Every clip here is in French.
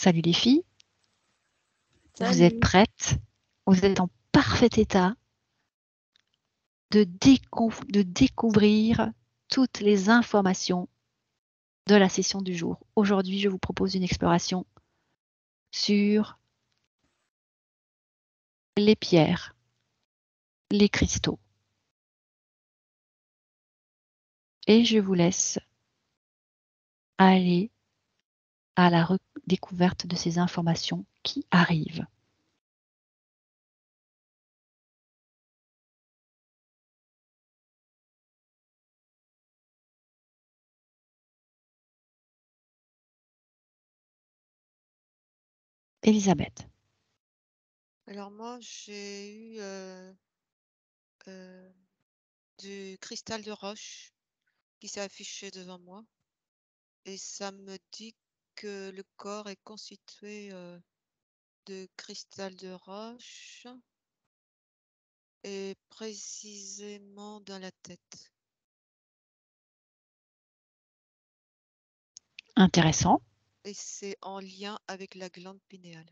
Salut les filles, vous êtes Salut. prêtes? Vous êtes en parfait état de découvrir toutes les informations de la session du jour. Aujourd'hui, je vous propose une exploration sur les pierres, les cristaux. Et je vous laisse aller à la découverte de ces informations qui arrivent. Elisabeth. Alors moi, j'ai eu euh, du cristal de roche qui s'est affiché devant moi et ça me dit que le corps est constitué de cristal de roche et précisément dans la tête. Intéressant. Et c'est en lien avec la glande pinéale.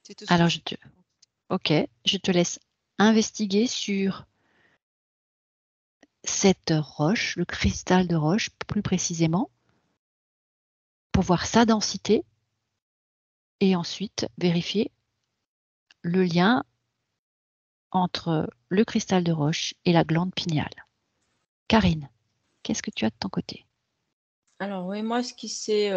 C'est tout ce que Alors, j'ai. ok, je te laisse investiguer sur cette roche, le cristal de roche plus précisément, pour voir sa densité et ensuite vérifier le lien entre le cristal de roche et la glande pinéale. Karine, qu'est-ce que tu as de ton côté? Alors oui, moi ce qui s'est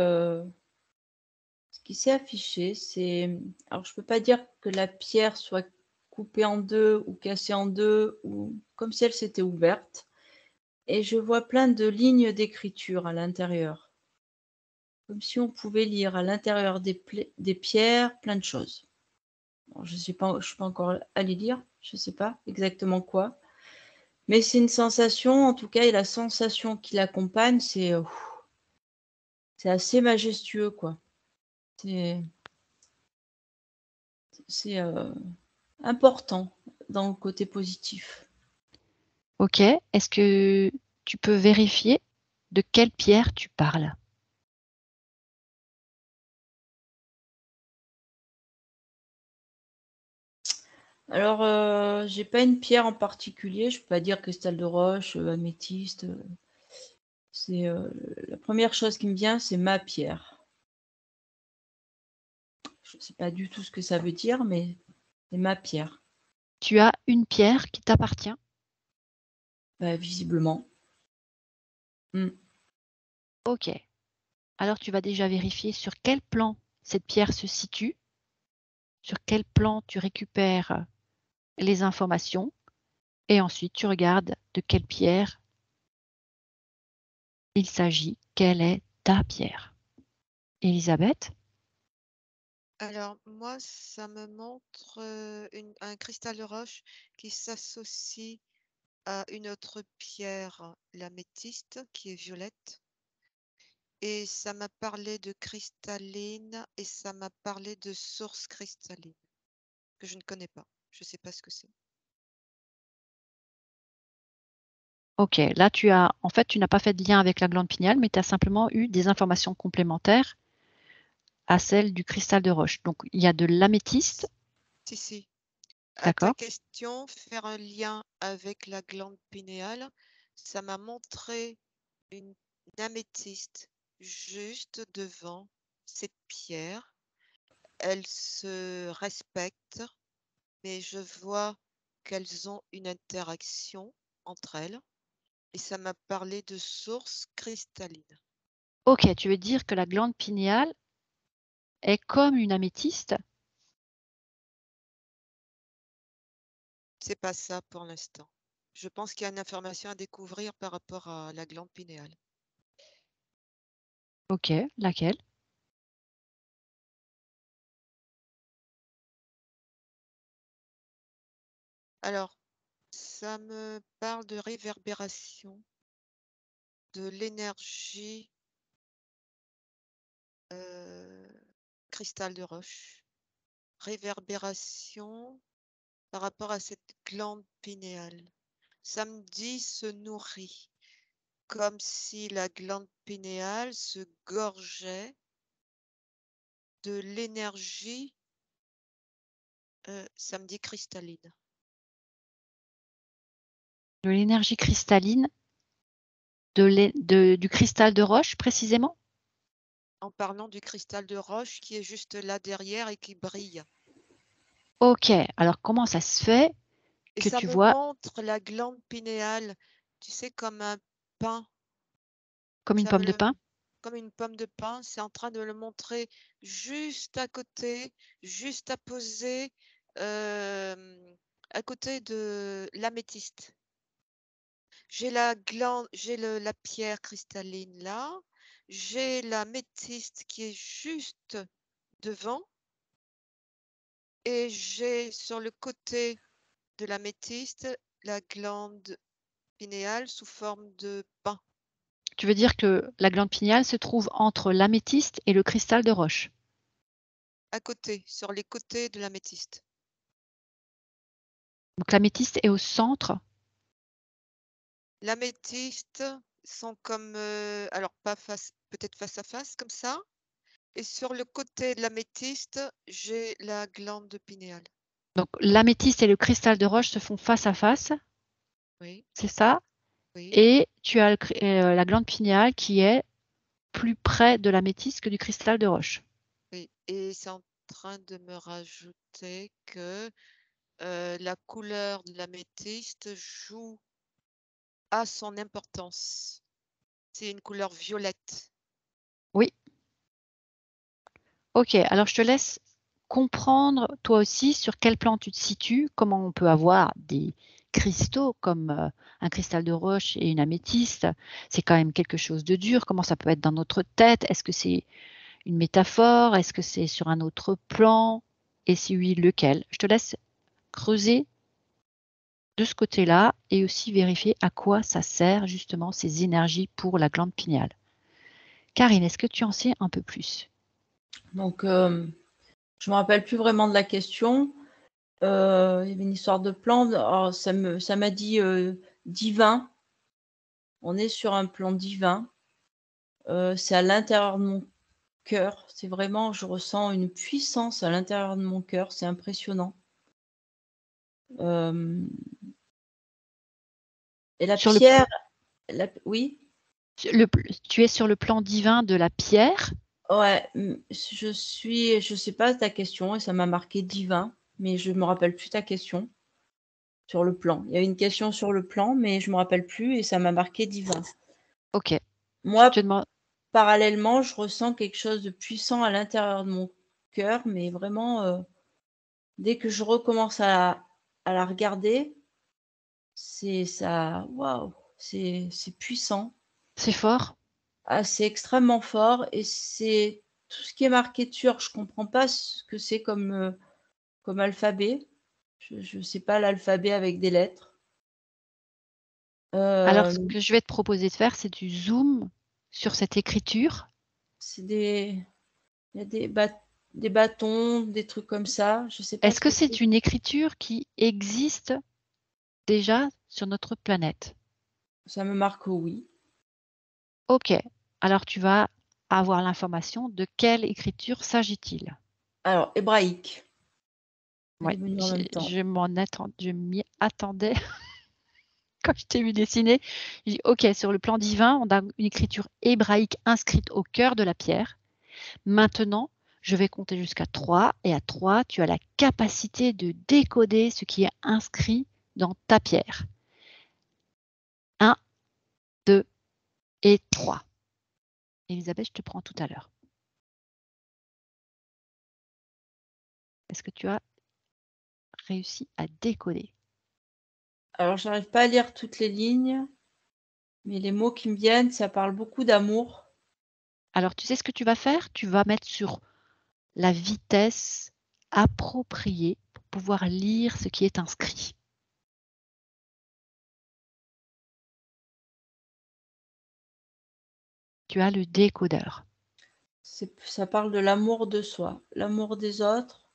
affiché, c'est, alors je peux pas dire que la pierre soit coupée en deux ou cassée en deux ou comme si elle s'était ouverte. Et je vois plein de lignes d'écriture à l'intérieur, comme si on pouvait lire à l'intérieur des pierres plein de choses. Bon, je suis pas encore allée lire, je sais pas exactement quoi, mais c'est une sensation en tout cas, et la sensation qui l'accompagne, c'est assez majestueux quoi. C'est important dans le côté positif. Ok, est-ce que tu peux vérifier de quelle pierre tu parles? Alors, j'ai pas une pierre en particulier, je peux pas dire cristal de roche, améthyste. C'est la première chose qui me vient, c'est ma pierre. Je sais pas du tout ce que ça veut dire, mais c'est ma pierre. Tu as une pierre qui t'appartient? Bah, visiblement. Ok, alors tu vas déjà vérifier sur quel plan cette pierre se situe, sur quel plan tu récupères les informations, et ensuite tu regardes de quelle pierre il s'agit, quelle est ta pierre. Elisabeth? Alors moi, ça me montre un cristal de roche qui s'associe à une autre pierre, l'améthyste, qui est violette. Et ça m'a parlé de cristalline et ça m'a parlé de source cristalline que je ne connais pas. Je ne sais pas ce que c'est. Ok, là tu n'as pas fait de lien avec la glande pinéale, mais tu as simplement eu des informations complémentaires à celles du cristal de roche. Donc il y a de l'améthyste, Si. À ta d'accord? question, faire un lien avec la glande pinéale, ça m'a montré une améthyste juste devant cette pierre. Elles se respectent, mais je vois qu'elles ont une interaction entre elles. Et ça m'a parlé de source cristalline. Ok, tu veux dire que la glande pinéale est comme une améthyste? C'est pas ça pour l'instant. Je pense qu'il y a une information à découvrir par rapport à la glande pinéale. Ok, laquelle? Alors, ça me parle de réverbération, de l'énergie cristal de roche. Réverbération par rapport à cette glande pinéale. Ça me dit se nourrit. comme si la glande pinéale se gorgeait de l'énergie, ça me dit cristalline. De l'énergie cristalline du cristal de roche, précisément? En parlant du cristal de roche qui est juste là derrière et qui brille. Ok, alors comment ça se fait Et que ça tu me vois montre la glande pinéale, tu sais, comme un pain. comme une Ça me pomme de le, pin? comme une pomme de pain, c'est en train de le montrer juste à côté, juste à poser à côté de l'améthyste. J'ai la pierre cristalline là, j'ai l'améthyste qui est juste devant et j'ai sur le côté de l'améthyste la glande pinéale sous forme de pain. Tu veux dire que la glande pinéale se trouve entre l'améthyste et le cristal de roche? À côté, sur les côtés de l'améthyste. Donc l'améthyste est au centre. L'améthyste sont comme, alors pas face, peut-être face à face comme ça. Et sur le côté de l'améthyste, j'ai la glande pinéale. Donc l'améthyste et le cristal de roche se font face à face, Oui, c'est ça? oui, Et tu as la glande pinéale qui est plus près de l'améthyste que du cristal de roche. oui. Et c'est en train de me rajouter que la couleur de l'améthyste joue à son importance. C'est une couleur violette. Oui. Ok, alors je te laisse comprendre toi aussi sur quel plan tu te situes, comment on peut avoir des cristaux comme un cristal de roche et une améthyste. C'est quand même quelque chose de dur. Comment ça peut être dans notre tête? Est-ce que c'est une métaphore? Est-ce que c'est sur un autre plan? Et si oui, lequel? Je te laisse creuser de ce côté-là et aussi vérifier à quoi ça sert justement ces énergies pour la glande pinéale. Karine, est-ce que tu en sais un peu plus? Donc, je me rappelle plus vraiment de la question. Il y avait une histoire de plan. Alors, ça m'a dit divin. On est sur un plan divin. C'est à l'intérieur de mon cœur. C'est vraiment, je ressens une puissance à l'intérieur de mon cœur. C'est impressionnant. Et la Sur le, pierre, oui, tu es sur le plan divin de la pierre. ouais, je sais pas ta question et ça m'a marqué divin, mais je me rappelle plus ta question sur le plan. Il y a une question sur le plan, mais je me rappelle plus et ça m'a marqué divin. Ok. Je Moi, te demande. parallèlement, je ressens quelque chose de puissant à l'intérieur de mon cœur, mais vraiment, dès que je recommence à la regarder, c'est ça, waouh, c'est puissant. C'est fort. Ah, c'est extrêmement fort et c'est tout ce qui est marqué dessus. Alors, je comprends pas ce que c'est comme alphabet. Je sais pas l'alphabet avec des lettres. Alors, ce Hem, que je vais te proposer de faire, c'est du zoom sur cette écriture. c'est il y a des bâtons, des trucs comme ça. Je sais pas Est-ce ce que que c'est c'est. une écriture qui existe déjà sur notre planète? Ça me marque oui. Ok. Alors, tu vas avoir l'information de quelle écriture s'agit-il? Alors, hébraïque. Elle Oui, est venue en même temps. je m'y attendais quand je t'ai vu dessiner. J'ai dit, ok, sur le plan divin, on a une écriture hébraïque inscrite au cœur de la pierre. Maintenant, je vais compter jusqu'à 3 et à 3, tu as la capacité de décoder ce qui est inscrit dans ta pierre. 1, 2 et 3. Elisabeth, je te prends tout à l'heure. Est-ce que tu as réussi à décoder? Alors, j'arrive pas à lire toutes les lignes, mais les mots qui me viennent, ça parle beaucoup d'amour. Alors, tu sais ce que tu vas faire? Tu vas mettre sur la vitesse appropriée pour pouvoir lire ce qui est inscrit. Tu as le décodeur. Ça parle de l'amour de soi, l'amour des autres,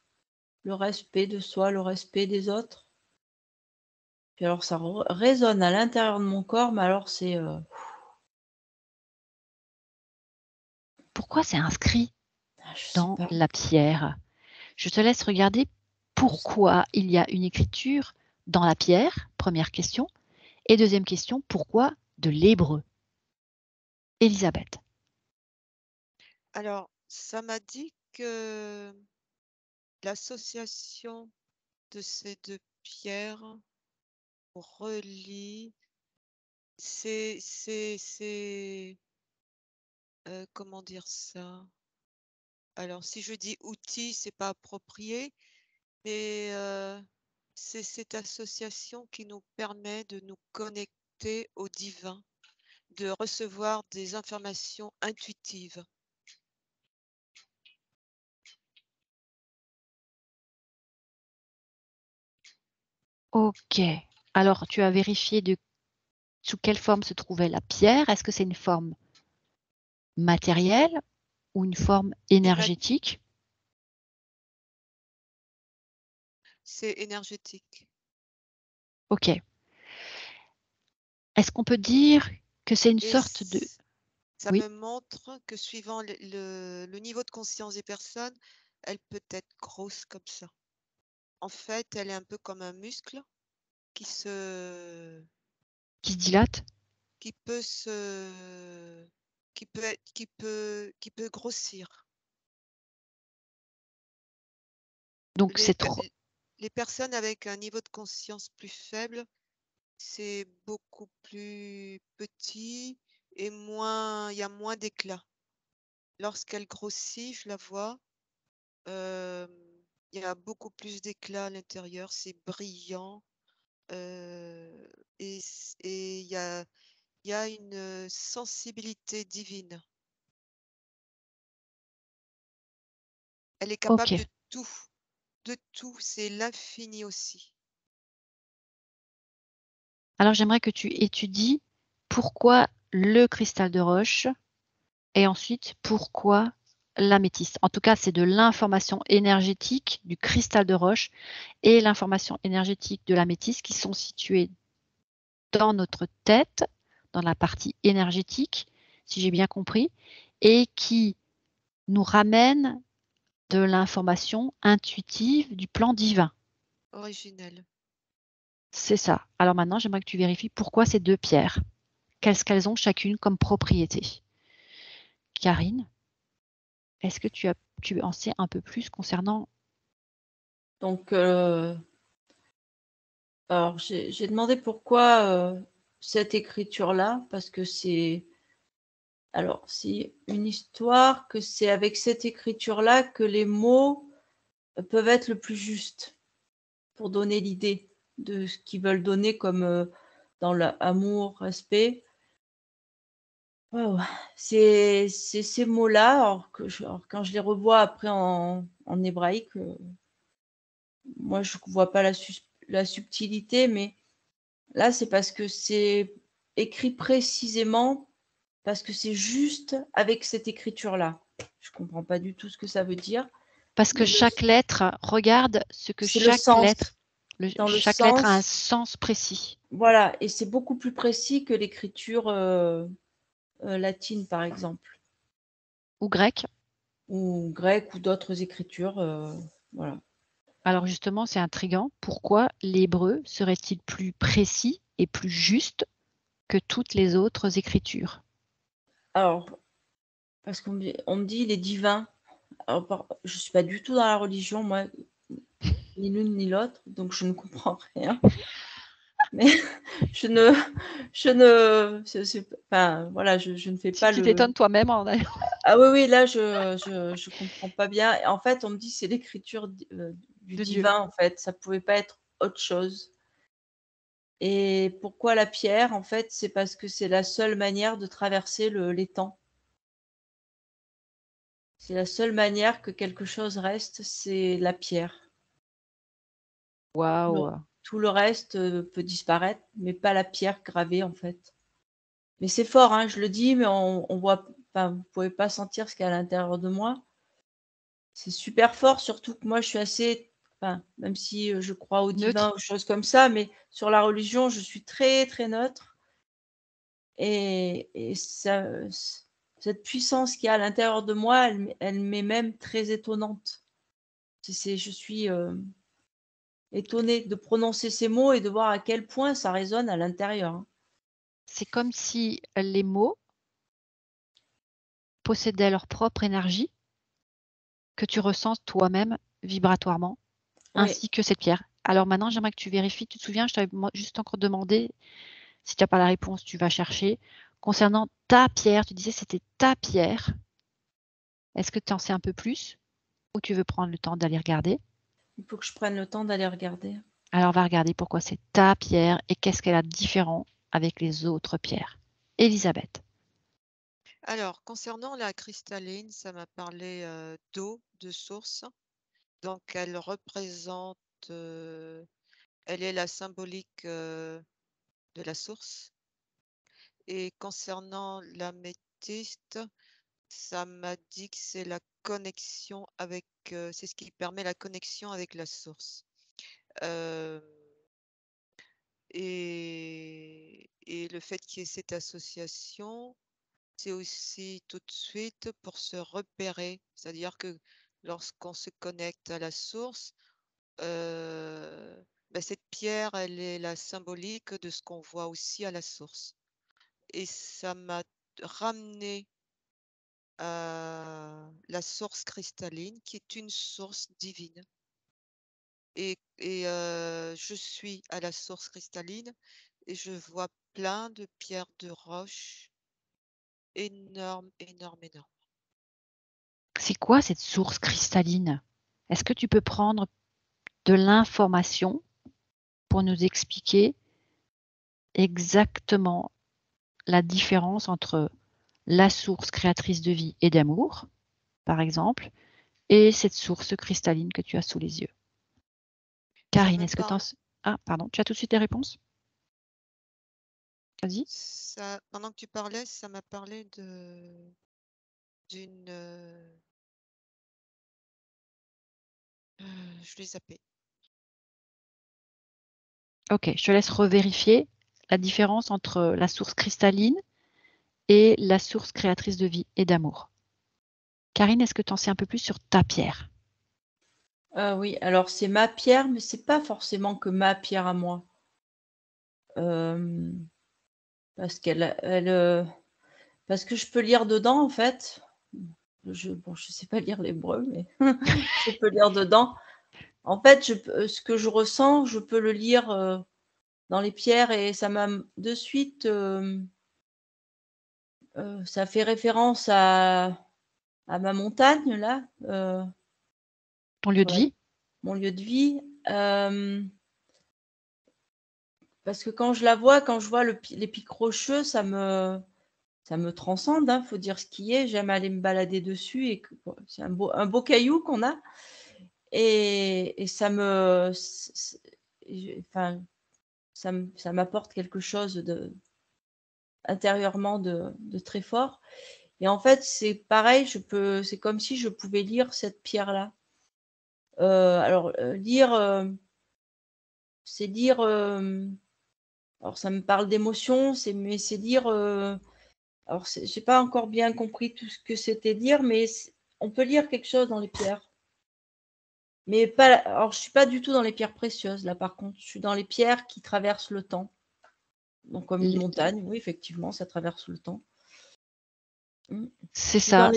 le respect de soi, le respect des autres. Puis alors ça résonne à l'intérieur de mon corps, mais alors c'est, pourquoi c'est inscrit Je sais dans pas. la pierre? Je te laisse regarder pourquoi il y a une écriture dans la pierre, première question. Et deuxième question, pourquoi de l'hébreu? Elisabeth. Alors, ça m'a dit que l'association de ces deux pierres relie, comment dire ça? Alors, si je dis outil, c'est pas approprié, mais c'est cette association qui nous permet de nous connecter au divin, de recevoir des informations intuitives. Ok. Alors, tu as vérifié sous quelle forme se trouvait la pierre. Est-ce que c'est une forme matérielle ou une forme énergétique? C'est énergétique. Ok. Est-ce qu'on peut dire que c'est une Et sorte de... ça Oui, me montre que suivant le niveau de conscience des personnes, elle peut être grosse comme ça. En fait, elle est un peu comme un muscle qui qui se dilate. qui peut se, qui peut grossir. Donc, Les, c'est per- trop... les personnes avec un niveau de conscience plus faible, c'est beaucoup plus petit et il y a moins d'éclat. Lorsqu'elle grossit, je la vois, euh, il y a beaucoup plus d'éclat à l'intérieur, c'est brillant et il y a une sensibilité divine. Elle est capable Ok. de tout, c'est l'infini aussi. Alors, j'aimerais que tu étudies pourquoi le cristal de roche et ensuite pourquoi l'améthyste. En tout cas, c'est de l'information énergétique du cristal de roche et l'information énergétique de l'améthyste qui sont situées dans notre tête, dans la partie énergétique, si j'ai bien compris, et qui nous ramènent de l'information intuitive du plan divin. Originelle. C'est ça. Alors maintenant, j'aimerais que tu vérifies pourquoi ces deux pierres. Qu'est-ce qu'elles ont chacune comme propriété? Karine, est-ce que tu en sais un peu plus concernant... Donc, alors j'ai demandé pourquoi cette écriture-là, parce que c'est une histoire que c'est avec cette écriture-là que les mots peuvent être le plus justes pour donner l'idée de ce qu'ils veulent donner comme dans l'amour, respect. Waouh. C'est ces mots-là, alors quand je les revois après en hébraïque, moi je ne vois pas la subtilité, mais là c'est parce que c'est écrit précisément, parce que c'est juste avec cette écriture-là. Je ne comprends pas du tout ce que ça veut dire. Parce que Mais chaque lettre, regarde ce que c'est le chaque sens, lettre, dans le chaque lettre a un sens, sens précis. voilà, et c'est beaucoup plus précis que l'écriture latine, par exemple, Ou grec. ou grecque, ou d'autres écritures, voilà. Alors justement, c'est intriguant. Pourquoi l'hébreu serait-il plus précis et plus juste que toutes les autres écritures? Alors, parce qu'on me dit il est divin. Alors, je ne suis pas du tout dans la religion, moi, ni l'une ni l'autre, donc je ne comprends rien. Mais enfin, voilà, je ne fais pas Tu le. t'étonnes toi-même en... Ah oui, oui, là, je comprends pas bien. En fait, on me dit c'est l'écriture du de Dieu. divin, en fait. Ça pouvait pas être autre chose. Et pourquoi la pierre? En fait, c'est parce que c'est la seule manière de traverser les temps. C'est la seule manière que quelque chose reste, c'est la pierre. Le- Waouh! Tout le reste peut disparaître, mais pas la pierre gravée, en fait. Mais c'est fort, hein, je le dis, mais on voit, enfin, vous pouvez pas sentir ce qu'il y a à l'intérieur de moi. C'est super fort, surtout que moi, je suis assez, enfin, même si je crois au divin, Neutre. aux choses comme ça, mais sur la religion, je suis très, très neutre. Et cette puissance qu'il y a à l'intérieur de moi, elle m'est même très étonnante. Je suis étonnée de prononcer ces mots et de voir à quel point ça résonne à l'intérieur, hein. C'est comme si les mots possédaient leur propre énergie que tu ressens toi-même vibratoirement, Oui, ainsi que cette pierre. Alors maintenant, j'aimerais que tu vérifies. Tu te souviens, je t'avais juste encore demandé, si tu n'as pas la réponse, tu vas chercher. Concernant ta pierre, tu disais que c'était ta pierre. Est-ce que tu en sais un peu plus ou tu veux prendre le temps d'aller regarder? il faut que je prenne le temps d'aller regarder. Alors, on va regarder pourquoi c'est ta pierre et qu'est-ce qu'elle a de différent avec les autres pierres. Elisabeth. Alors, concernant la cristalline, ça m'a parlé d'eau, de source. Donc, elle représente, elle est la symbolique de la source. Et concernant l'améthyste, ça m'a dit que c'est la connexion avec, c'est ce qui permet la connexion avec la source. Euh, et le fait qu'il y ait cette association, c'est aussi tout de suite pour se repérer. C'est-à-dire que lorsqu'on se connecte à la source, cette pierre, elle est la symbolique de ce qu'on voit aussi à la source. Et ça m'a ramené à la source cristalline, qui est une source divine. Et je suis à la source cristalline et je vois plein de pierres de roche énormes, énormes, énormes. C'est quoi cette source cristalline? Est-ce que tu peux prendre de l'information pour nous expliquer exactement la différence entre la source créatrice de vie et d'amour, par exemple, et cette source cristalline que tu as sous les yeux? Karine, est-ce que tu en... Ah, pardon, tu as tout de suite les réponses? Vas-y. Pendant que tu parlais, ça m'a parlé d'une... je l'ai zappé. Ok, je te laisse revérifier la différence entre la source cristalline et la source créatrice de vie et d'amour. Karine, est-ce que tu en sais un peu plus sur ta pierre? Oui, alors c'est ma pierre, mais c'est pas forcément que ma pierre à moi. Parce parce que je peux lire dedans, en fait. Je sais pas lire l'hébreu, mais je peux lire dedans. En fait, ce que je ressens, je peux le lire dans les pierres et ça m'a de suite, ça fait référence à ma montagne là, Ton lieu de vie? mon lieu de vie. Parce que quand je la vois, quand je vois les pics rocheux, ça me transcende, hein, faut dire ce qui est. J'aime aller me balader dessus et c'est un beau caillou qu'on a. Et ça m'apporte quelque chose intérieurement de très fort. Et en fait, c'est pareil, c'est comme si je pouvais lire cette pierre-là. Alors, lire, c'est lire. Alors, ça me parle d'émotion, mais c'est lire. Alors, j'ai pas encore bien compris tout ce que c'était lire, mais on peut lire quelque chose dans les pierres. Mais pas. Alors, je suis pas du tout dans les pierres précieuses là. Par contre, je suis dans les pierres qui traversent le temps. Donc, comme une montagne, oui, effectivement, ça traverse le temps. C'est ça,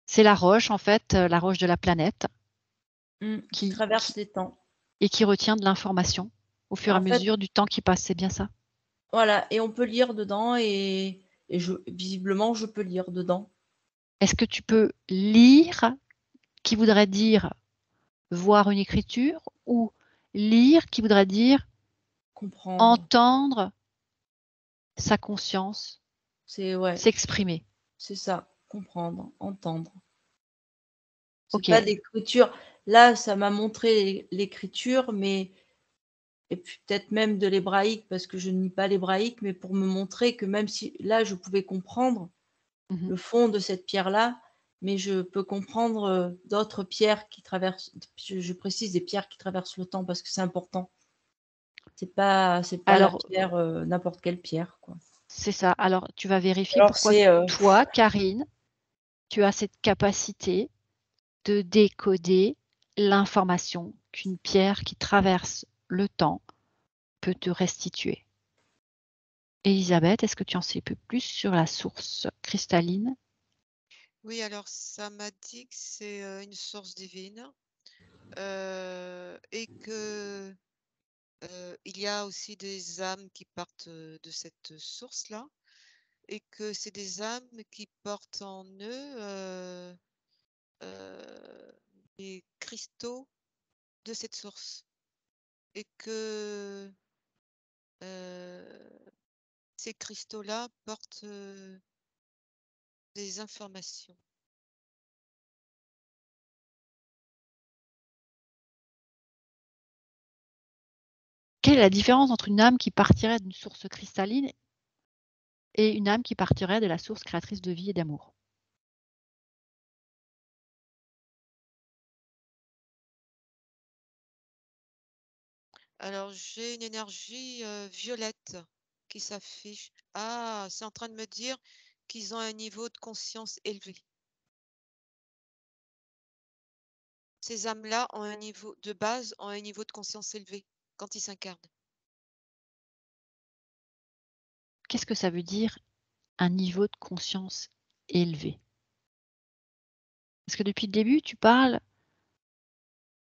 c'est la roche, en fait, la roche de la planète qui traverse les temps. Et qui retient de l'information au fur et à mesure du temps qui passe, c'est bien ça? Voilà, et on peut lire dedans et visiblement, je peux lire dedans. Est-ce que tu peux lire, qui voudrait dire voir une écriture, ou lire, qui voudrait dire comprendre, entendre sa conscience s'exprimer? C'est ça, comprendre, entendre. C'est Ok. pas d'écriture. Là, ça m'a montré l'écriture, mais et peut-être même de l'hébraïque, parce que je ne lis pas l'hébraïque, mais pour me montrer que même si là, je pouvais comprendre le fond de cette pierre-là, mais je peux comprendre d'autres pierres qui traversent, je précise des pierres qui traversent le temps parce que c'est important. C'est pas la pierre, n'importe quelle pierre, quoi. C'est ça. Alors, tu vas vérifier Alors, pourquoi c'est toi, Karine, tu as cette capacité de décoder l'information qu'une pierre qui traverse le temps peut te restituer. Elisabeth, est-ce que tu en sais un peu plus sur la source cristalline? Oui, alors ça m'a dit que c'est une source divine et que il y a aussi des âmes qui partent de cette source-là et que c'est des âmes qui portent en eux les cristaux de cette source et que ces cristaux-là portent des informations. Quelle est la différence entre une âme qui partirait d'une source cristalline et une âme qui partirait de la source créatrice de vie et d'amour? Alors, j'ai une énergie violette qui s'affiche. Ah, c'est en train de me dire qu'ils ont un niveau de conscience élevé. Ces âmes-là ont un niveau de base, ont un niveau de conscience élevé quand ils s'incarnent. Qu'est-ce que ça veut dire un niveau de conscience élevé? Parce que depuis le début, tu parles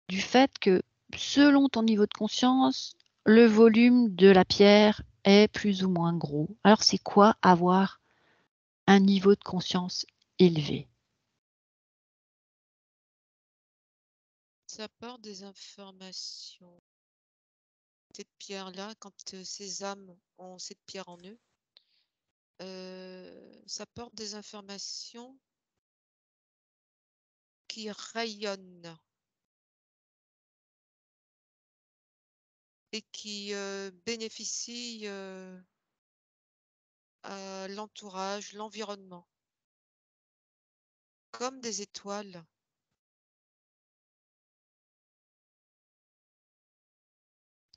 du fait que selon ton niveau de conscience, le volume de la pierre est plus ou moins gros. Alors, c'est quoi avoir un niveau de conscience élevé? Ça apporte des informations. Cette pierre-là, quand ces âmes ont cette pierre en eux, ça apporte des informations qui rayonnent et qui bénéficient à l'entourage, l'environnement, comme des étoiles.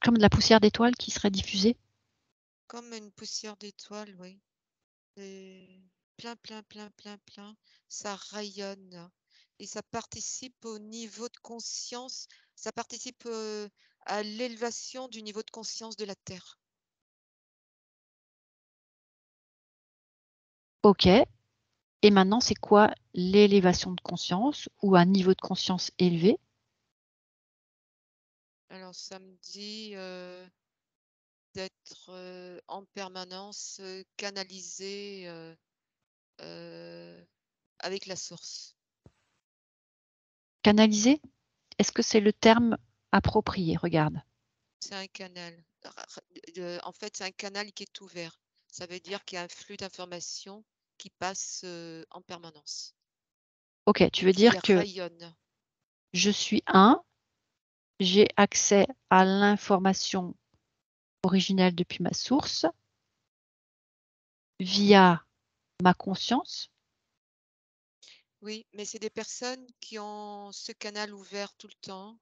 Comme de la poussière d'étoiles qui serait diffusée? Comme une poussière d'étoiles, oui. C'est plein, plein, plein, plein, plein. Ça rayonne et ça participe au niveau de conscience, ça participe à l'élévation du niveau de conscience de la Terre. Ok. Et maintenant, c'est quoi l'élévation de conscience ou un niveau de conscience élevé? Alors, ça me dit d'être en permanence canalisé avec la source. Canalisé? Est-ce que c'est le terme approprié? Regarde. C'est un canal. En fait, c'est un canal qui est ouvert. Ça veut dire qu'il y a un flux d'informations qui passe en permanence Ok, et tu veux qui dire que rayonne. je suis un, j'ai accès à l'information originelle depuis ma source via ma conscience. Oui, mais c'est des personnes qui ont ce canal ouvert tout le temps.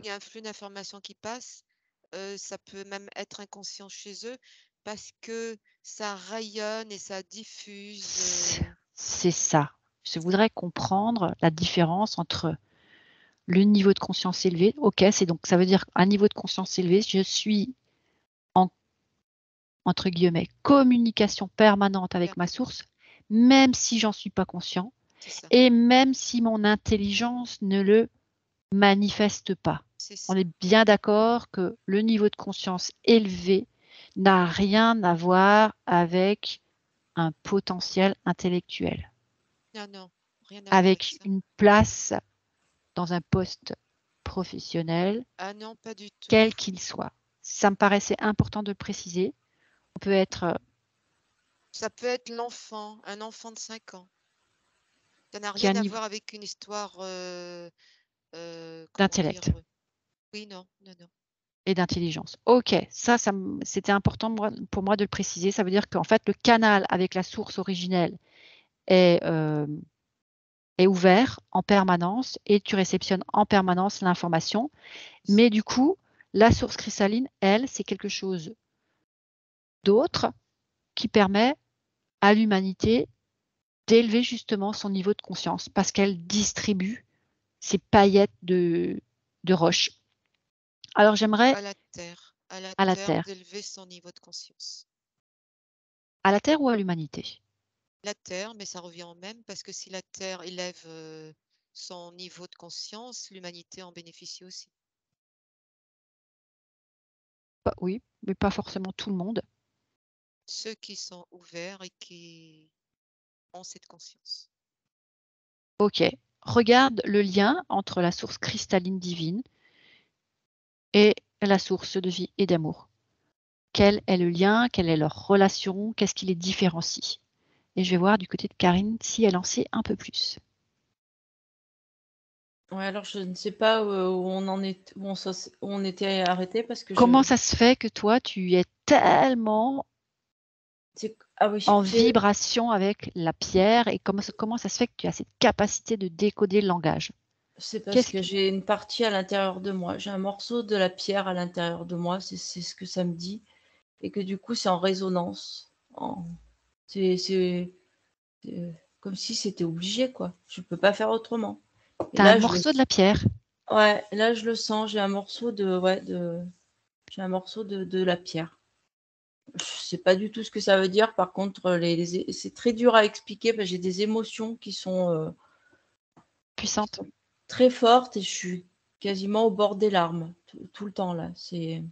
Il y a un flux d'informations qui passe. Ça peut même être inconscient chez eux parce que ça rayonne et ça diffuse. C'est ça. Je voudrais comprendre la différence entre le niveau de conscience élevé. Ok, c'est donc ça veut dire qu'un niveau de conscience élevé, je suis en entre guillemets communication permanente avec ma source, même si j'en suis pas conscient et même si mon intelligence ne le manifeste pas. On est bien d'accord que le niveau de conscience élevé n'a rien à voir avec un potentiel intellectuel, Non, non, rien à voir avec avec ça. une place dans un poste professionnel, Ah non, pas du tout. quel qu'il soit. Ça me paraissait important de le préciser. On peut être Ça peut être l'enfant, un enfant de 5 ans. Ça n'a qui a rien un à niveau voir avec une histoire, comment dire, d'intellect oui, non, non, non. et d'intelligence. Ok, ça c'était important pour moi de le préciser. Ça veut dire qu'en fait, le canal avec la source originelle est ouvert en permanence et tu réceptionnes en permanence l'information. Mais du coup, la source cristalline, elle, c'est quelque chose d'autre qui permet à l'humanité d'élever justement son niveau de conscience parce qu'elle distribue ces paillettes de roche. Alors j'aimerais À la Terre. À la à la Terre Terre. d'élever son niveau de conscience. À la Terre ou à l'humanité? La Terre, mais ça revient au même parce que si la Terre élève son niveau de conscience, l'humanité en bénéficie aussi. Oui, mais pas forcément tout le monde. Ceux qui sont ouverts et qui ont cette conscience. Ok. Regarde le lien entre la source cristalline divine et la source de vie et d'amour. Quel est le lien? Quelle est leur relation? Qu'est-ce qui les différencie? Et je vais voir du côté de Karine si elle en sait un peu plus. Ouais, alors je ne sais pas où on en est, où on était arrêté parce que Comment ça se fait que toi, tu es tellement Ah oui, en vibration avec la pierre et comment ça se fait que tu as cette capacité de décoder le langage? c'est parce que j'ai une partie à l'intérieur de moi. J'ai un morceau de la pierre à l'intérieur de moi, c'est ce que ça me dit. Et que du coup, c'est en résonance. C'est comme si c'était obligé, quoi. Je peux pas faire autrement. Tu as un morceau de la pierre? Ouais, là, je le sens. J'ai un morceau j'ai un morceau de la pierre. Je sais pas du tout ce que ça veut dire. Par contre, c'est très dur à expliquer parce que j'ai des émotions qui sont Puissante. très fortes et je suis quasiment au bord des larmes tout le temps là. Et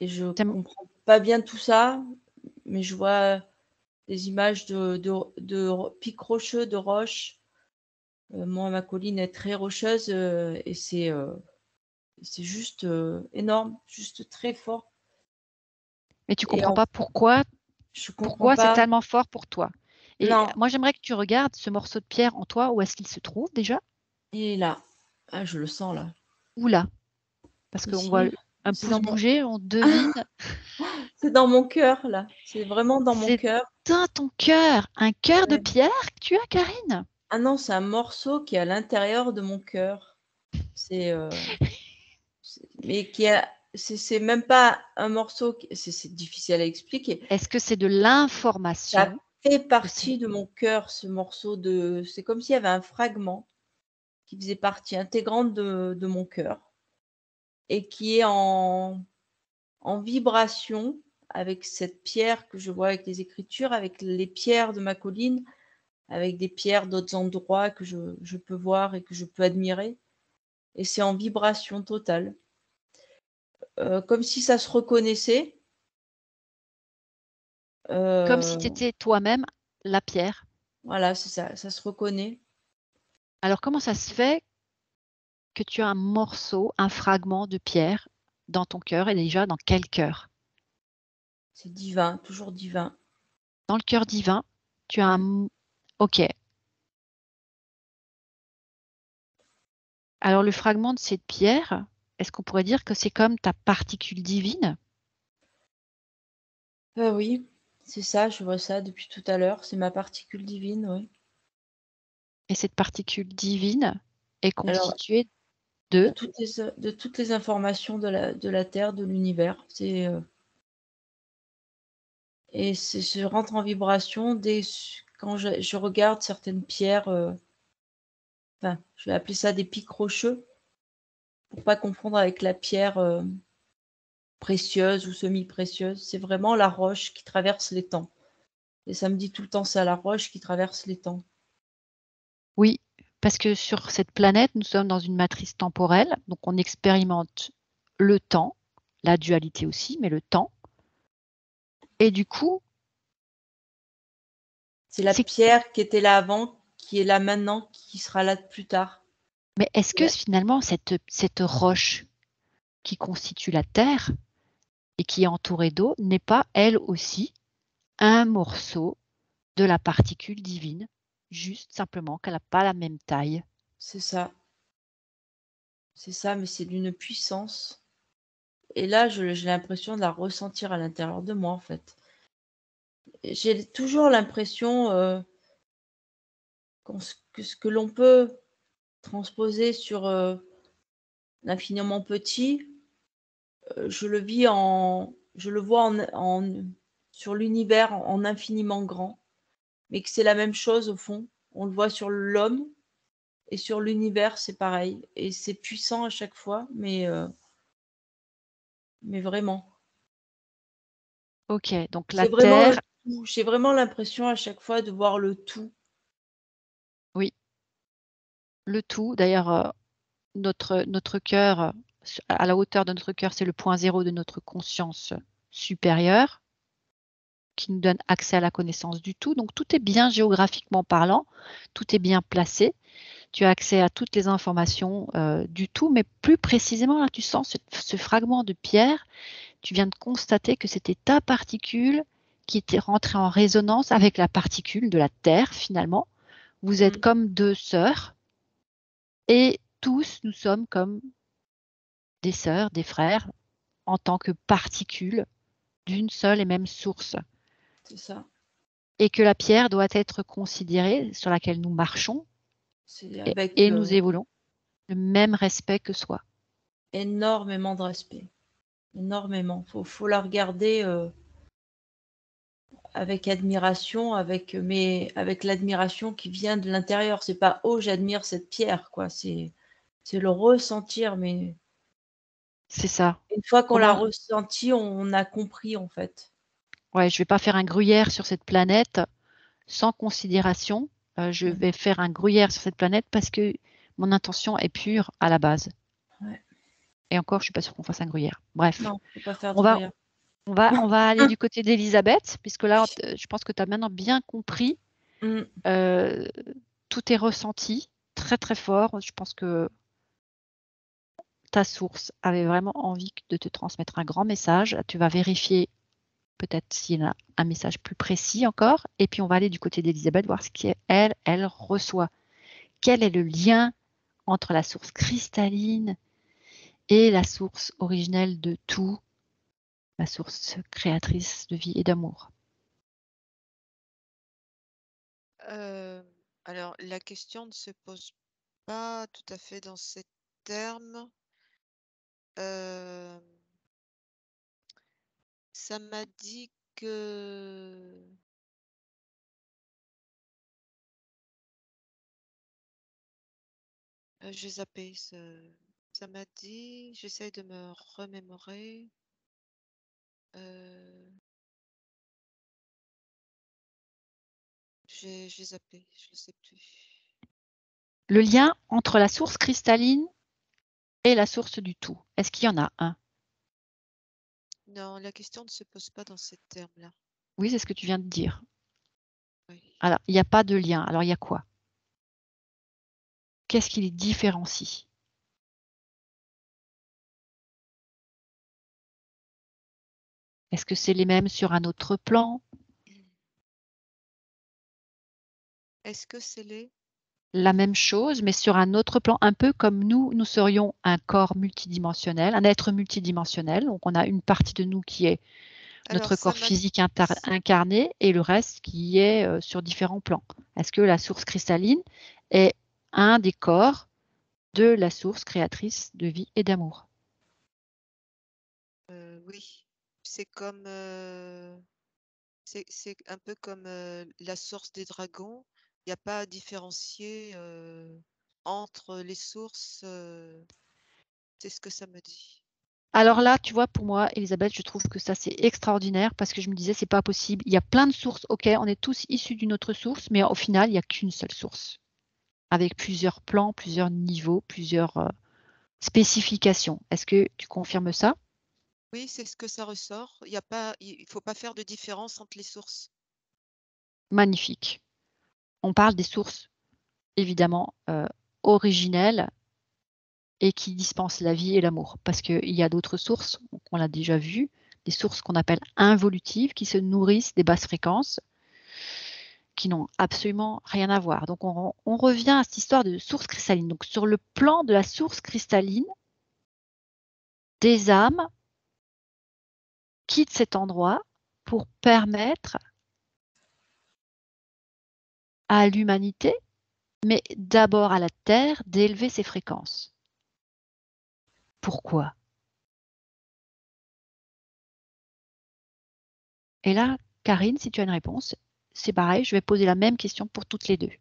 je comprends pas bien tout ça, mais je vois des images de pics rocheux, de roches. Moi, ma colline est très rocheuse et c'est juste énorme, juste très fort. Mais tu comprends pas pourquoi c'est tellement fort pour toi. Et non. Moi, j'aimerais que tu regardes ce morceau de pierre en toi. Où est-ce qu'il se trouve déjà? Il est là. Ah, je le sens là. Où là? Parce qu'on voit un pouce bouger, on devine. C'est dans mon cœur là. C'est vraiment dans mon cœur. C'est dans ton cœur. Un cœur de pierre que tu as, Karine? Ah non, c'est un morceau qui est à l'intérieur de mon cœur. Mais c'est même pas un morceau. C'est difficile à expliquer. Est-ce que c'est de l'information? Ça fait partie de mon cœur, ce morceau de. C'est comme s'il y avait un fragment qui faisait partie intégrante de mon cœur et qui est en vibration avec cette pierre que je vois avec les écritures, avec les pierres de ma colline, avec des pierres d'autres endroits que je peux voir et que je peux admirer. Et c'est en vibration totale. Comme si ça se reconnaissait. Comme si tu étais toi-même la pierre. Voilà, c'est ça, ça se reconnaît. Alors, comment ça se fait que tu as un morceau, un fragment de pierre dans ton cœur et déjà dans quel cœur? C'est divin, toujours divin. Dans le cœur divin, tu as un... Ok. Alors, le fragment de cette pierre, est-ce qu'on pourrait dire que c'est comme ta particule divine? Oui, c'est ça, je vois ça depuis tout à l'heure. C'est ma particule divine, oui. Et cette particule divine est constituée de toutes les informations de la Terre, de l'univers. Et je rentre en vibration quand je regarde certaines pierres. Enfin, je vais appeler ça des pics rocheux pour pas confondre avec la pierre précieuse ou semi-précieuse. C'est vraiment la roche qui traverse les temps. Et ça me dit tout le temps, c'est la roche qui traverse les temps. Oui, parce que sur cette planète, nous sommes dans une matrice temporelle, donc on expérimente le temps, la dualité aussi, mais le temps. Et du coup, c'est la pierre qui était là avant, qui est là maintenant, qui sera là plus tard. Mais est-ce que finalement cette roche qui constitue la Terre et qui est entourée d'eau n'est pas elle aussi un morceau de la particule divine, juste simplement qu'elle n'a pas la même taille? C'est ça. C'est ça, mais c'est d'une puissance. Et là, j'ai l'impression de la ressentir à l'intérieur de moi, en fait. J'ai toujours l'impression que ce que l'on peut transposer sur l'infiniment petit, je le vois sur l'univers en infiniment grand, mais que c'est la même chose au fond. On le voit sur l'homme et sur l'univers, c'est pareil. Et c'est puissant à chaque fois, mais vraiment. Ok, donc la C'est vraiment le Terre, tout. J'ai vraiment l'impression à chaque fois de voir le tout. oui, le tout. D'ailleurs, notre cœur, à la hauteur de notre cœur, c'est le point zéro de notre conscience supérieure qui nous donne accès à la connaissance du tout. Donc tout est bien géographiquement parlant, tout est bien placé. Tu as accès à toutes les informations du tout, mais plus précisément, là, tu sens ce fragment de pierre, tu viens de constater que c'était ta particule qui était rentrée en résonance avec la particule de la Terre, finalement. Vous êtes comme deux sœurs, et tous, nous sommes comme des sœurs, des frères, en tant que particules d'une seule et même source. C'est ça. Et que la pierre doit être considérée, sur laquelle nous marchons, C'est avec et nous évoluons, le même respect que soi. énormément de respect. Énormément. Faut la regarder avec admiration, mais avec l'admiration qui vient de l'intérieur. C'est pas oh j'admire cette pierre, quoi. C'est le ressentir, mais C'est ça. une fois qu'on l'a Comment ressenti, on a compris en fait. Ouais, je vais pas faire un gruyère sur cette planète sans considération. Je vais faire un gruyère sur cette planète parce que mon intention est pure à la base. Ouais. Et encore, je suis pas sûre qu'on fasse un gruyère. Bref, Non, faut pas faire de on va, gruyère. on va aller du côté d'Elisabeth, puisque là, je pense que tu as maintenant bien compris. Tout est ressenti très très fort. Je pense que ta source avait vraiment envie de te transmettre un grand message. Tu vas vérifier peut-être s'il y a un message plus précis encore. Et puis on va aller du côté d'Elisabeth, voir ce qu'elle reçoit. Quel est le lien entre la source cristalline et la source originelle de tout, la source créatrice de vie et d'amour? Alors, la question ne se pose pas tout à fait dans ces termes. Ça m'a dit que j'ai zappé. Ça m'a dit, j'essaye de me remémorer. J'ai zappé, je ne sais plus. Le lien entre la source cristalline et la source du tout, est-ce qu'il y en a un? Non, la question ne se pose pas dans ces termes-là. Oui, c'est ce que tu viens de dire. Oui. Alors, il n'y a pas de lien. Alors, il y a quoi? Qu'est-ce qui les différencie? Est-ce que c'est les mêmes sur un autre plan? Est-ce que c'est La même chose, mais sur un autre plan, un peu comme nous serions un corps multidimensionnel, un être multidimensionnel. Donc, on a une partie de nous qui est Alors, notre corps physique incarné et le reste qui est sur différents plans. Est-ce que la source cristalline est un des corps de la source créatrice de vie et d'amour? oui, c'est comme c'est un peu comme la source des dragons. Il n'y a pas à différencier entre les sources. C'est ce que ça me dit. Alors là, tu vois, pour moi, Elisabeth, je trouve que ça, c'est extraordinaire parce que je me disais, c'est pas possible. Il y a plein de sources. OK, on est tous issus d'une autre source, mais au final, il n'y a qu'une seule source avec plusieurs plans, plusieurs niveaux, plusieurs spécifications. Est-ce que tu confirmes ça? Oui, c'est ce que ça ressort. Il faut pas faire de différence entre les sources. Magnifique. On parle des sources, évidemment, originelles et qui dispensent la vie et l'amour. Parce qu'il y a d'autres sources, on l'a déjà vu, des sources qu'on appelle involutives, qui se nourrissent des basses fréquences, qui n'ont absolument rien à voir. Donc, on revient à cette histoire de source cristalline. Donc, sur le plan de la source cristalline, des âmes quittent cet endroit pour permettre à l'humanité, mais d'abord à la Terre, d'élever ses fréquences. Pourquoi? Et là, Karine, si tu as une réponse, c'est pareil, je vais poser la même question pour toutes les deux.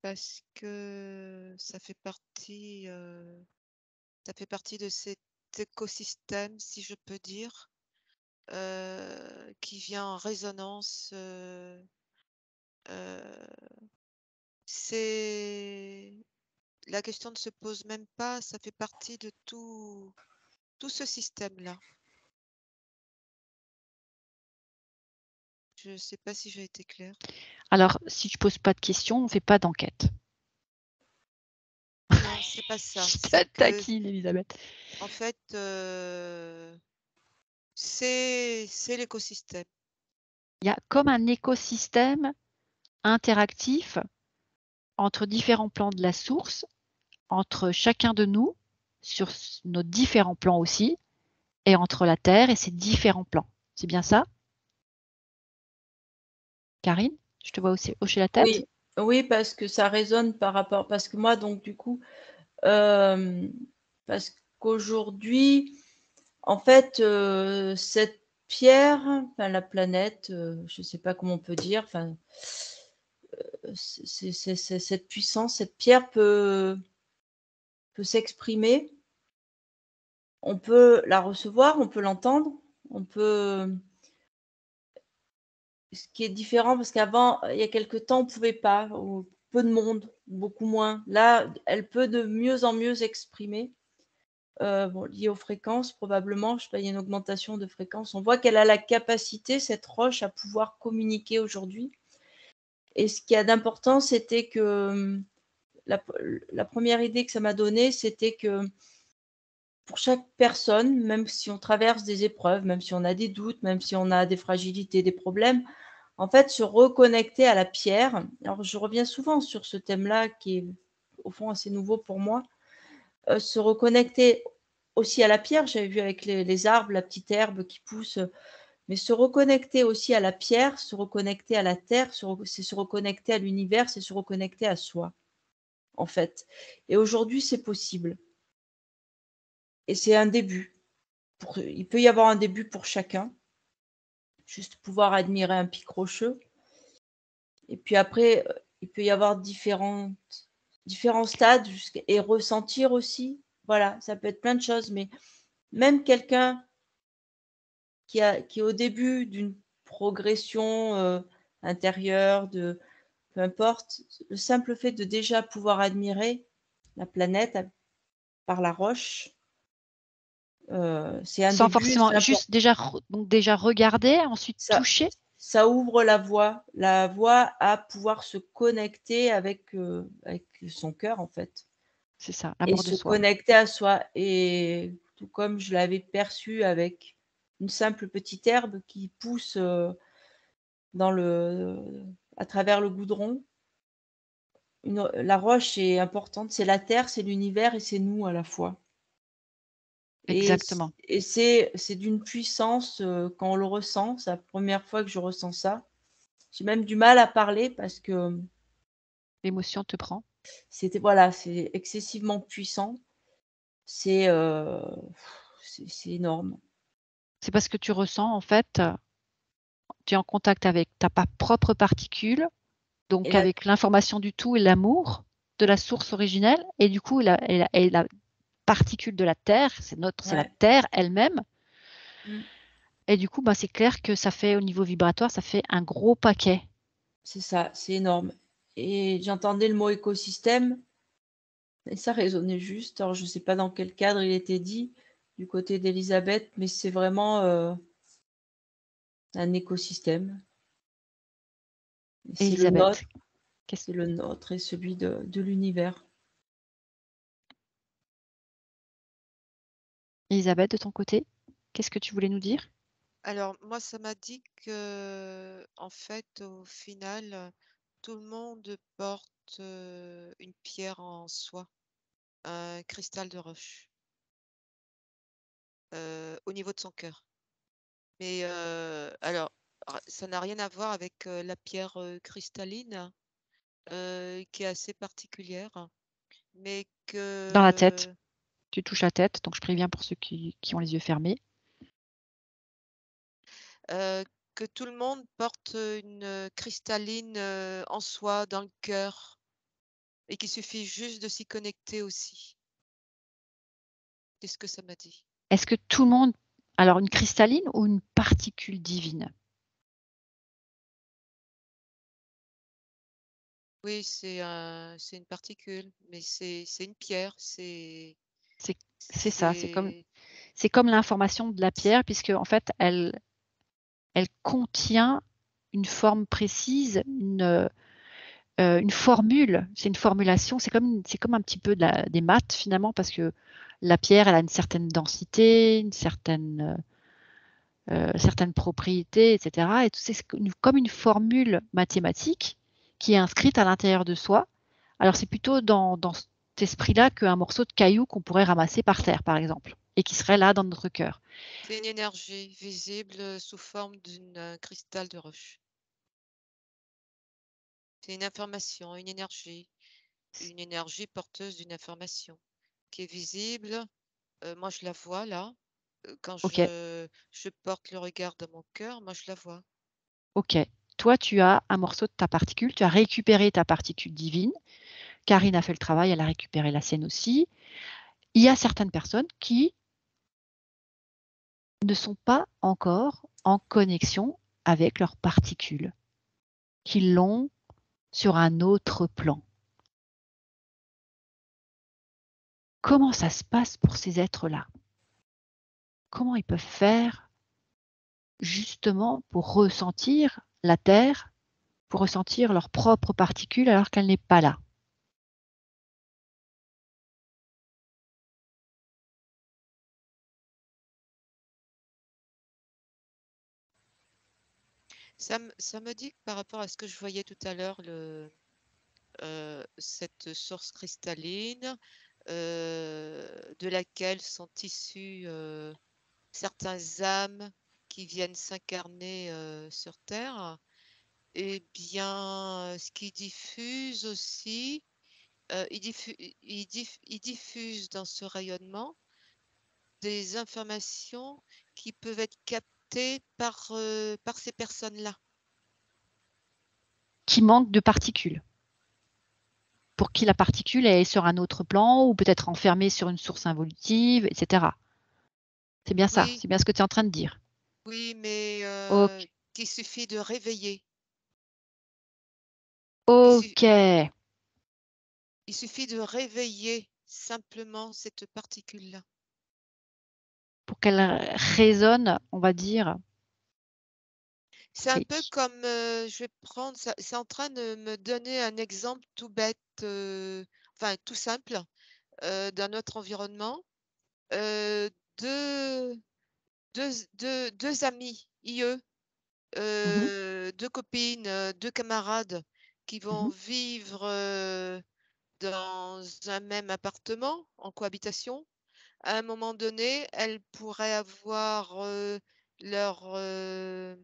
Parce que ça fait partie de cet écosystème, si je peux dire, qui vient en résonance. C'est la question ne se pose même pas, ça fait partie de tout ce système-là. Je ne sais pas si j'ai été claire. Alors, si tu poses pas de questions, on ne fait pas d'enquête. Non, c'est pas ça. Je C'est te que, taquine, Elisabeth. en fait, c'est l'écosystème. Il y a comme un écosystème interactif entre différents plans de la source, entre chacun de nous, sur nos différents plans aussi, et entre la Terre et ses différents plans. C'est bien ça? Karine, je te vois aussi hocher la tête. Oui, oui, parce que ça résonne par rapport. Parce que moi, donc, du coup, parce qu'aujourd'hui, en fait, cette pierre, enfin, la planète, je ne sais pas comment on peut dire, enfin, cette puissance, cette pierre peut s'exprimer. On peut la recevoir, on peut l'entendre, on peut. Ce qui est différent, parce qu'avant, il y a quelque temps, on ne pouvait pas, ou peu de monde, beaucoup moins. Là, elle peut de mieux en mieux s'exprimer. Bon, lié aux fréquences, probablement, je sais pas, il y a une augmentation de fréquence. On voit qu'elle a la capacité, cette roche, à pouvoir communiquer aujourd'hui. Et ce qu'il y a d'important, c'était que la première idée que ça m'a donnée, c'était que pour chaque personne, même si on traverse des épreuves, même si on a des doutes, même si on a des fragilités, des problèmes, en fait, se reconnecter à la pierre. Alors, je reviens souvent sur ce thème-là qui est au fond assez nouveau pour moi. Se reconnecter aussi à la pierre, j'avais vu avec les arbres, la petite herbe qui pousse, mais se reconnecter aussi à la pierre, se reconnecter à la terre, c'est se reconnecter à l'univers, c'est se reconnecter à soi, en fait. Et aujourd'hui, c'est possible. Et c'est un début. Il peut y avoir un début pour chacun, juste pouvoir admirer un pic rocheux. Et puis après, il peut y avoir différents stades et ressentir aussi. Voilà, ça peut être plein de choses, mais même quelqu'un qui est au début d'une progression intérieure, peu importe, le simple fait de déjà pouvoir admirer la planète par la roche, c'est un Sans début. forcément, juste déjà, donc déjà regarder, ensuite toucher. Ça ouvre la voie à pouvoir se connecter avec son cœur, en fait. C'est ça, Et l'amour de se soi. connecter à soi. Et tout comme je l'avais perçu avec une simple petite herbe qui pousse à travers le goudron. La roche est importante, c'est la terre, c'est l'univers et c'est nous à la fois. Exactement. Et c'est d'une puissance quand on le ressent. C'est la première fois que je ressens ça. J'ai même du mal à parler parce que L'émotion te prend. c'est excessivement puissant. C'est énorme. C'est parce que tu ressens, en fait, tu es en contact avec ta propre particule, donc avec l'information du tout et l'amour de la source originelle, et du coup, la particule de la Terre, c'est la Terre elle-même. Et du coup, c'est clair que ça fait, au niveau vibratoire, ça fait un gros paquet. C'est ça, c'est énorme. Et j'entendais le mot écosystème, et ça résonnait juste. Alors, je ne sais pas dans quel cadre il était dit du côté d'Elisabeth, mais c'est vraiment un écosystème. C'est le nôtre. C'est le nôtre et celui de l'univers. Elisabeth, de ton côté, qu'est-ce que tu voulais nous dire? Alors, moi, ça m'a dit que, en fait, au final, tout le monde porte une pierre en soi, un cristal de roche, au niveau de son cœur. Mais alors, ça n'a rien à voir avec la pierre cristalline, qui est assez particulière, mais Dans la tête. que Tu touches la tête, donc je préviens pour ceux qui ont les yeux fermés. que tout le monde porte une cristalline en soi, dans le cœur, et qu'il suffit juste de s'y connecter aussi. C'est ce que ça m'a dit. Est-ce que tout le monde... Alors, une cristalline ou une particule divine? Oui, c'est une particule, mais c'est une pierre. C'est ça, c'est comme l'information de la pierre, puisque en fait, elle contient une forme précise, une formule. C'est une formulation. C'est comme un petit peu des maths finalement, parce que la pierre, elle a une certaine densité, une certaine propriétés, etc. Et tout c'est comme une formule mathématique qui est inscrite à l'intérieur de soi. Alors c'est plutôt dans cet esprit-là qu'un morceau de caillou qu'on pourrait ramasser par terre, par exemple, et qui serait là dans notre cœur. C'est une énergie visible sous forme d'un cristal de roche. C'est une information, une énergie porteuse d'une information qui est visible. Moi, je la vois là. Quand Ok, je porte le regard dans mon cœur, moi, je la vois. ok. Toi, tu as un morceau de ta particule, tu as récupéré ta particule divine. Karine a fait le travail, elle a récupéré la sienne aussi. Il y a certaines personnes qui ne sont pas encore en connexion avec leurs particules, qui l'ont sur un autre plan. Comment ça se passe pour ces êtres-là? Comment ils peuvent faire justement pour ressentir la Terre, pour ressentir leur propre particule alors qu'elle n'est pas là? Ça me dit que par rapport à ce que je voyais tout à l'heure, cette source cristalline, de laquelle sont issus certains âmes qui viennent s'incarner sur Terre, eh bien, ce qui diffuse aussi, il diffuse dans ce rayonnement des informations qui peuvent être captées par ces personnes-là. Qui manque de particules. Pour qui la particule est sur un autre plan ou peut-être enfermée sur une source involutive, etc. C'est bien ça, Oui, c'est bien ce que tu es en train de dire. oui, mais Ok. qu'il suffit de réveiller. Ok. Il suffit de réveiller simplement cette particule-là. Pour qu'elle résonne, on va dire. C'est un Oui. peu comme, je vais prendre ça, c'est en train de me donner un exemple tout bête, enfin tout simple, d'un autre environnement. Heu, 2 2 amis, IE, Mhm, 2 copines, 2 camarades qui vont mhm. vivre, dans un même appartement, en cohabitation. À un moment donné, elles pourraient avoir, leurs,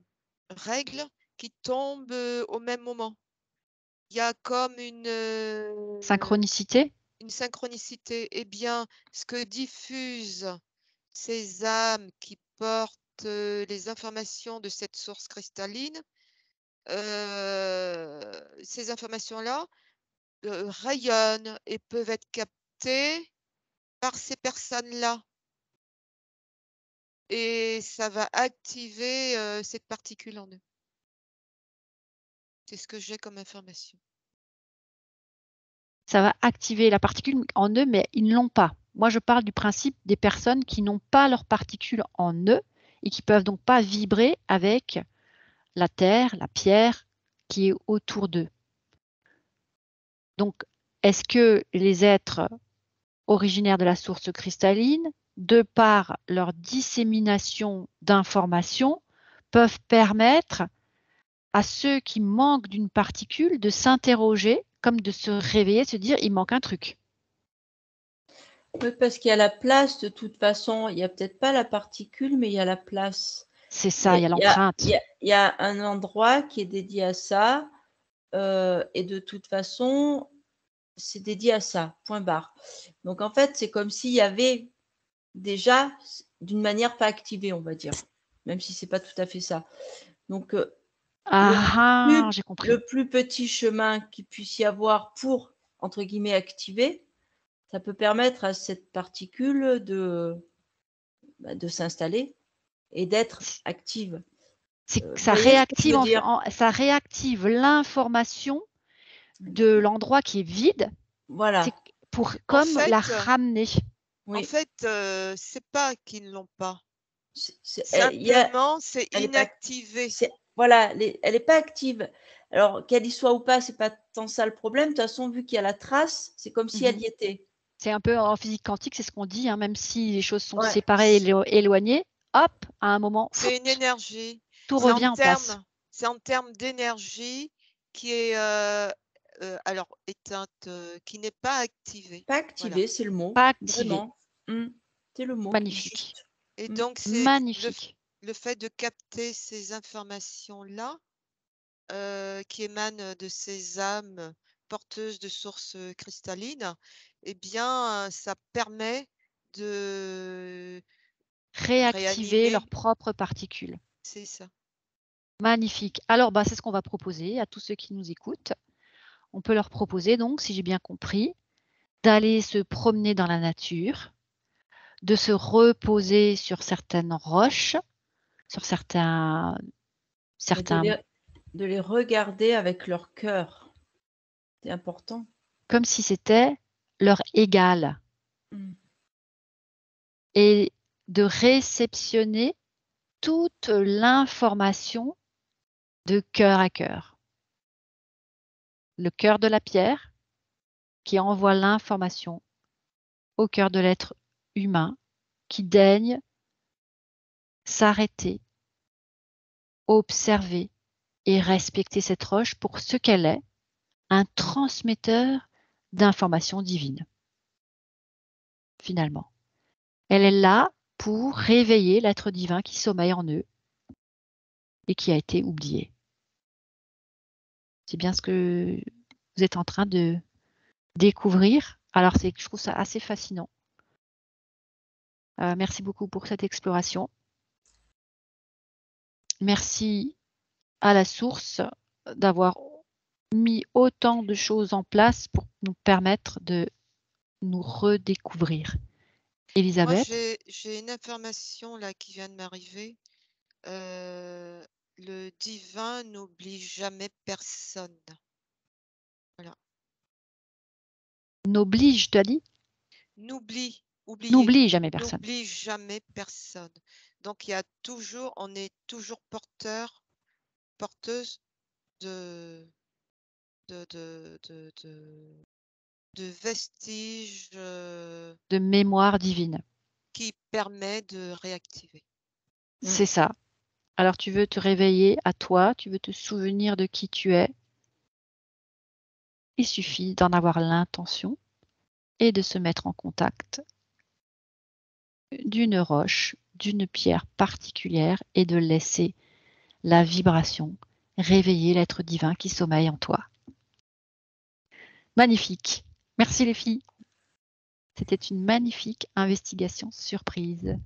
règles qui tombent, au même moment. Il y a comme Synchronicité? une synchronicité. Eh bien, ce que diffusent ces âmes qui portent, les informations de cette source cristalline, ces informations-là, rayonnent et peuvent être captées par ces personnes-là. Et ça va activer, cette particule en eux. C'est ce que j'ai comme information. Ça va activer la particule en eux, mais ils ne l'ont pas. Moi, je parle du principe des personnes qui n'ont pas leur particule en eux et qui peuvent donc pas vibrer avec la terre, la pierre qui est autour d'eux. Donc, est-ce que les êtres originaires de la source cristalline, de par leur dissémination d'informations, peuvent permettre à ceux qui manquent d'une particule de s'interroger, comme de se réveiller, de se dire il manque un truc? Oui, parce qu'il y a la place de toute façon. Il n'y a peut-être pas la particule, mais il y a la place. C'est ça, il y a l'empreinte. Il y a un endroit qui est dédié à ça. Et de toute façon, c'est dédié à ça, point barre. Donc en fait, c'est comme s'il y avait déjà, d'une manière pas activée, on va dire. même si c'est pas tout à fait ça. Donc, J'ai compris. le plus petit chemin qu'il puisse y avoir pour, entre guillemets, activer, ça peut permettre à cette particule de s'installer et d'être active. C'est que Vous ça voyez ce que je réactive, veux dire? ça réactive l'information de l'endroit qui est vide. Voilà, C'est pour En comme la fait, ramener. en oui. fait, c'est pas qu'ils ne l'ont pas. Il y a, Simplement, c'est elle est pas, inactivé. voilà, elle n'est pas active. Alors, qu'elle y soit ou pas, c'est pas tant ça le problème. De toute façon, vu qu'il y a la trace, c'est comme si elle y était. C'est un peu en physique quantique, c'est ce qu'on dit, hein, même si les choses sont Ouais. séparées et éloignées, hop, à un moment, C'est une énergie. tout C'est revient en place. C'est en termes d'énergie qui est alors éteinte, qui n'est pas activée. Pas activé, Voilà. c'est le mot. Pas activé. Vraiment. C'est le mot. Magnifique. Juste. Et donc, c'est Magnifique. le fait de capter ces informations-là qui émanent de ces âmes porteuses de sources cristallines, eh bien, ça permet de Réactiver réanimer. leurs propres particules. C'est ça. Magnifique. Alors, c'est ce qu'on va proposer à tous ceux qui nous écoutent. On peut leur proposer, donc, si j'ai bien compris, d'aller se promener dans la nature, de se reposer sur certaines roches, sur certains... De les regarder avec leur cœur. C'est important. Comme si c'était leur égal. Et de réceptionner toute l'information de cœur à cœur. Le cœur de la pierre qui envoie l'information au cœur de l'être humain qui daigne s'arrêter, observer et respecter cette roche pour ce qu'elle est, un transmetteur d'informations divines. Finalement, elle est là pour réveiller l'être divin qui sommeille en eux et qui a été oublié. C'est bien ce que vous êtes en train de découvrir. Alors, je trouve ça assez fascinant. Merci beaucoup pour cette exploration. Merci à la source d'avoir mis autant de choses en place pour nous permettre de nous redécouvrir. Elisabeth? Moi, j'ai une information là qui vient de m'arriver. Le divin n'oublie jamais personne. Voilà. N'oblige, tu as dit? N'oublie jamais personne. N'oublie jamais personne. Donc, on est toujours porteuse de vestiges de mémoire divine. Qui permet de réactiver. C'est ça. Alors, tu veux te réveiller à toi, tu veux te souvenir de qui tu es. Il suffit d'en avoir l'intention et de se mettre en contact d'une roche, d'une pierre particulière et de laisser la vibration réveiller l'être divin qui sommeille en toi. Magnifique. Merci les filles. C'était une magnifique investigation surprise.